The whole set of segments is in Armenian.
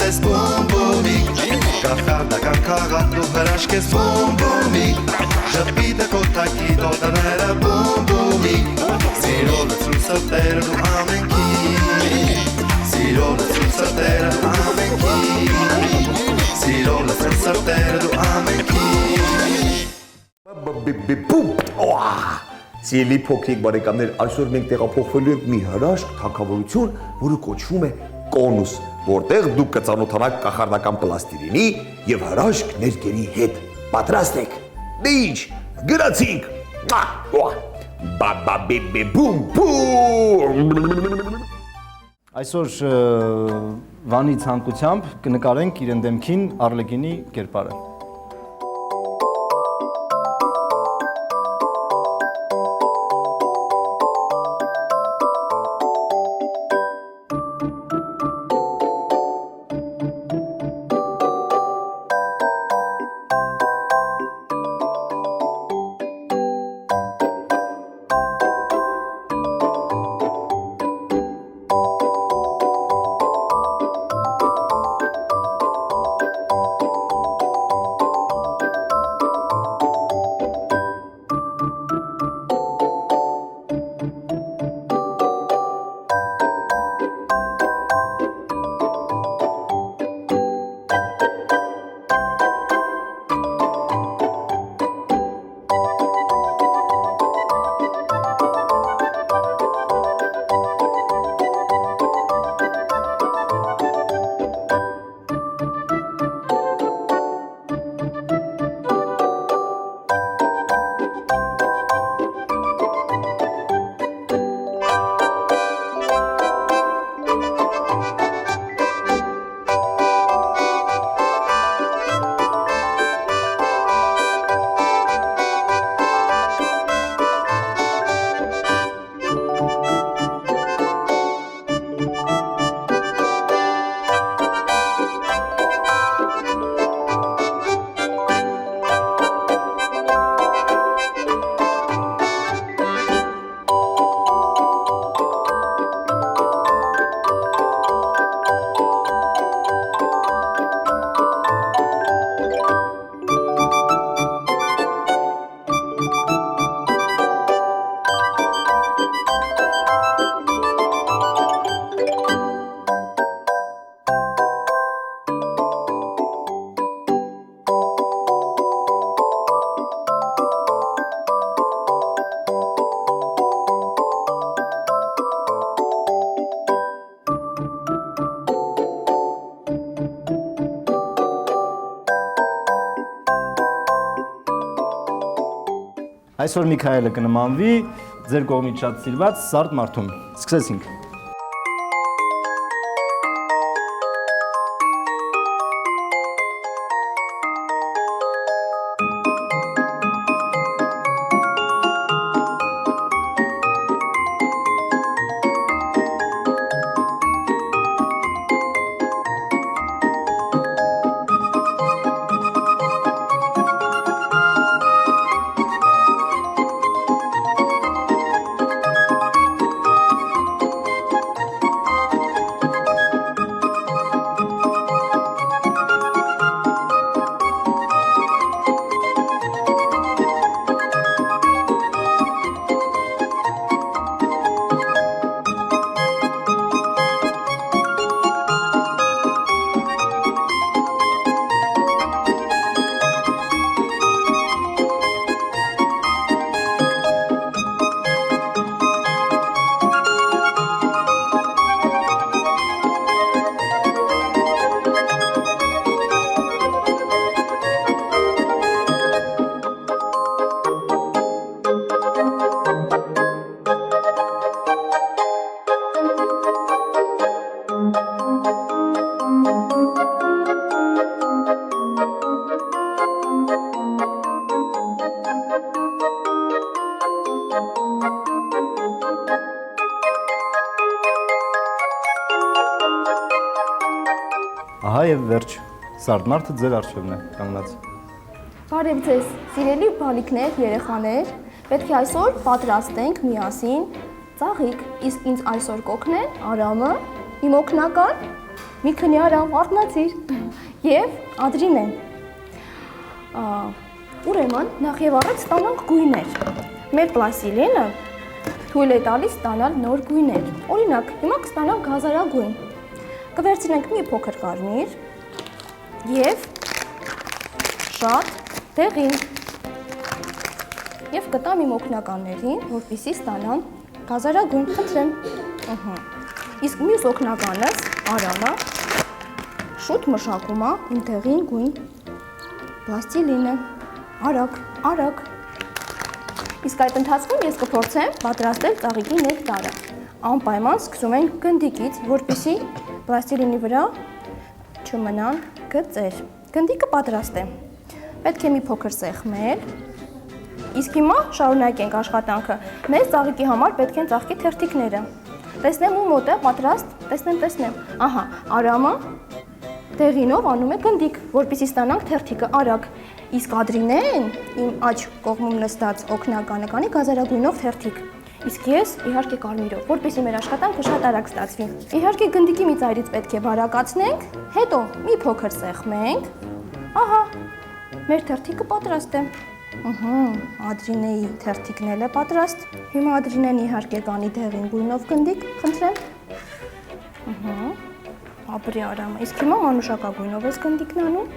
ես բումբումիկ Կախարդական քաղաքում հրաշք ես բումբումիկ Ժպիտը կոտակի տոտաները բումբումիկ Սիրո լծրու սրտերն ու ամենքի Սիրո լծրու սրտերն ու ամենքի Սիրո լծրու սրտերն ու ամենքի Սիրելի փոքրիկ բարեկամներ, այսօր մենք տեղափոխվելու ենք մի հրաշք թագավորություն, որը կոչվում է Կոնուս, որտեղ դուք կծանոթանաք կախարդական պլաստիլինի եւ հրաշք ներկերի հետ։ Պատրաստ եք։ Դիջ, գրացինք։ Բաբաբիբիբում բում։ Այսօր Վանի ցանկությամբ կնկարենք իրեն դեմքին Արլեկինի կերպարը։ Այսօր Միքայելը կնմանվի ձեր կողմից շատ սիրված Սարդ մարդուն։ Սկսեցինք։ Ահա եւ վերջ, Սարդ մարդը ձեր առջևն է կանգնած։ Բարև ձեզ, սիրելի բալիկներ, երեխաներ, պետք է այսօր պատրաստենք միասին ծաղիկ, իսկ ինձ այսօր կօգնեն Արամը, իմ օգնական մի քնի Արամ, արթնացիր։ Եվ Ադրինեն։ Ուրեմն, նախ եւ առաջ ստանանք գույներ։ Մեր պլաստիլինը թույլ է տալիս ստանալ նոր գույներ։ Օրինակ, հիմա կստանանք գազարագույն։ Կվերցնենք մի փոքր կարմիր եւ շատ դեղին։ Եվ կտամ իմ օգնականներին, որպեսզի ստանան գազարագույն, խնդրեմ։ Իսկ մյուս օգնականս, Արամը, շուտ մշակում է իմ դեղին գույն պլաստիլինը։ Արագ։ Իսկ այդ ընթացքում ես կփորձեմ պատրաստել ծաղիկի նեկտարը։ Անպայման սկսում ենք գնդիկից, որպեսզի պլաստիլինի վրա չմնան գծեր։ Գնդիկը պատրաստ է։ Պետք է մի փոքր սեղմել։ Իսկ հիմա շարունակենք աշխատանքը։ Մեր ծաղիկի համար պետք են ծաղկի թերթիկները։ Տեսնեմ ում մոտ է պատրաստ, տեսնեմ։ Ահա, Արամը դեղինով անում է գնդիկ, որպեսզի ստանանք թերթիկը արագ։ Իսկ Ադրինեն իմ աջ կողմում նստած օգնականը կանի գազարագույնով թերթիկ։ Իսկ ես իհարկե կարմիրով, որպեսզի մեր աշխատանքը շատ արագ ստացվի։ Իհարկե գնդիկի մի ծայրից պետք է բարակացնենք, հետո մի փոքր սեղմենք։ Ահա, մեր թերթիկը պատրաստ է։ Ադրինեի թերթիկն էլ է պատրաստ։ Հիմա Ադրինեն իհարկե կանի դեղին գույնով գնդիկ, խնդրեմ։ Ապրի Արամը, իսկ հիմա մանուշակագույնով ես գնդիկն անում։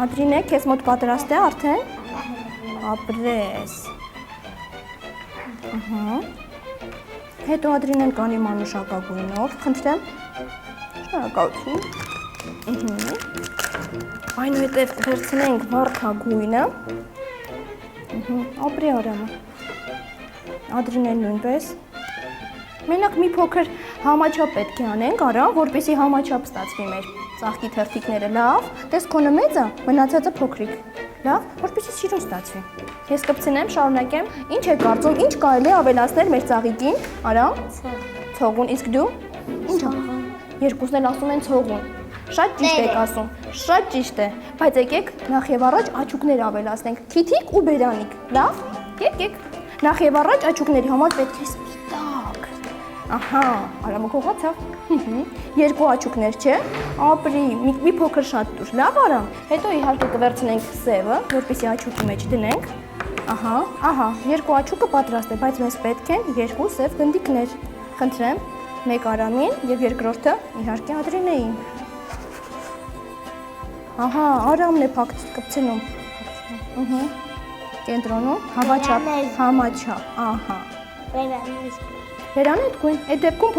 Ադրինե, քեզ մոտ պատրաստ է արդեն։ Ապրես։ Հետո Ադրինեն կանի մանուշակագույնով, խնդրեմ։ Շնորհակալություն։ Այնուհետև կվերցնենք վարդագույնը։ Ապրի Արամը։ Ադրինեն նույնպես։ Մենակ մի փոքր համաչափ պետք է անենք, Արամ, որպեսզի համաչափ ստացվի մեր ծաղկի թերթիկները, լավ, տես քոնը մեծը, մնացածը փոքրիկ, լավ, որպեսզի շիրուն ստացվի։ Ես կպցնեմ, շարունակեմ, ինչ է կարծում, ինչ կարելի է ավելացնել մեր ծաղիկին, Արամ, ցողուն, իսկ դու, ինչ ա, երկուսն էլ ասում են ցողուն, շատ ճիշտ եք ասում, շատ ճիշտ է, բայց եկեք նախ եւ առաջ աչուկներ ավելացնենք, թիթիկ ու բերանիկ, լավ, եկեք, նախ եւ առաջ աչուկների համար պետք է սպիտակ, ահա, Արամը կողացավ, երկու աչուկներ չէ, ապրի, մի փոքր շատ դուր, լավ Արամ, հետո իհարկե կվերցնենք սևը, որպեսզի աչուկի մեջ դնենք, ահա, երկու աչուկը պատրաստ է, բայց մեզ պետք են երկու սև գնդիկներ, խնդրեմ, մեկ Արամին եւ երկրորդը իհարկե Ադրինեին, ահա, Արամն է կպցնում, կենտրոնում, համաչափ, ահա, Բերան այդ գույն, այդ դեպքում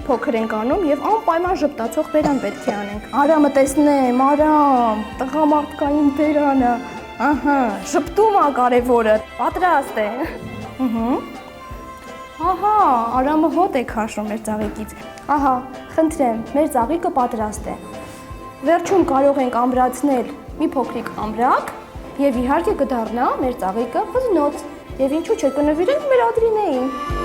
փոքր ենք անում եւ անպայման ժպտացող բերան պետք է անենք։ Արամը տեսնեմ, Արամ, տղամարդկային բերանը, ահա, ժպտում է կարևորը, պատրաստ է։ Ահա, Արամը հոտ է քաշում մեր ծաղիկից։ Ահա, խնդրեմ, մեր ծաղիկը պատրաստ է։ Վերջում կարող ենք ամրացնել մի փոքրիկ ամրակ եւ իհարկե կդառնա մեր ծաղիկը վզնոց։ Եվ ինչու՞ չէ կնվիրենք մեր Ադրինեին։